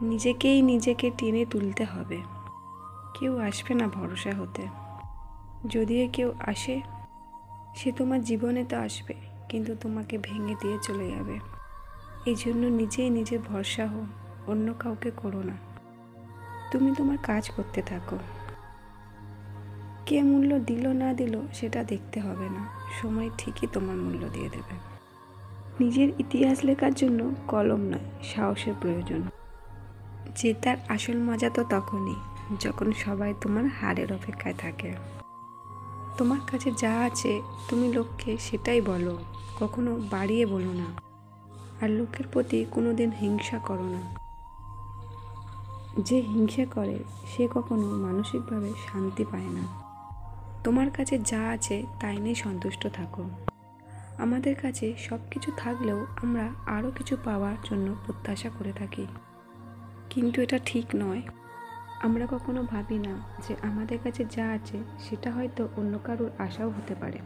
নিজেকে টেনে তুলতে হবে। কেউ আসবে না ভরসা হতে। যদিও কেউ আসে, সে তোমার জীবনে তো আসবে, কিন্তু তোমাকে ভেঙে দিয়ে চলে যাবে। এই জন্য নিজে ভরসা হও, অন্য কাউকে করো না। তুমি তোমার কাজ করতে থাকো। কে মূল্য দিল না দিল সেটা দেখতে হবে না, সময় ঠিকই তোমার মূল্য দিয়ে দেবে। নিজের ইতিহাস লেখার জন্য কলম নয়, সাহসের প্রয়োজন। জেতার আসল মজা তো তখনই, যখন সবাই তোমার হারের অপেক্ষায় থাকে। তোমার কাছে যা আছে তুমি লোককে সেটাই বলো, কখনো বাড়িয়ে বলো না। আর লোকের প্রতি কোনোদিন হিংসা করো না। যে হিংসা করে সে কখনো মানসিকভাবে শান্তি পায় না। তোমার কাছে যা আছে তাই নিয়ে সন্তুষ্ট থাকো। আমাদের কাছে সব কিছু থাকলেও আমরা আরও কিছু পাওয়ার জন্য প্রত্যাশা করে থাকি, কিন্তু এটা ঠিক নয়। আমরা কখনো ভাবি না যে আমাদের কাছে যা আছে সেটা হয়তো অন্য কারোর আশাও হতে পারে।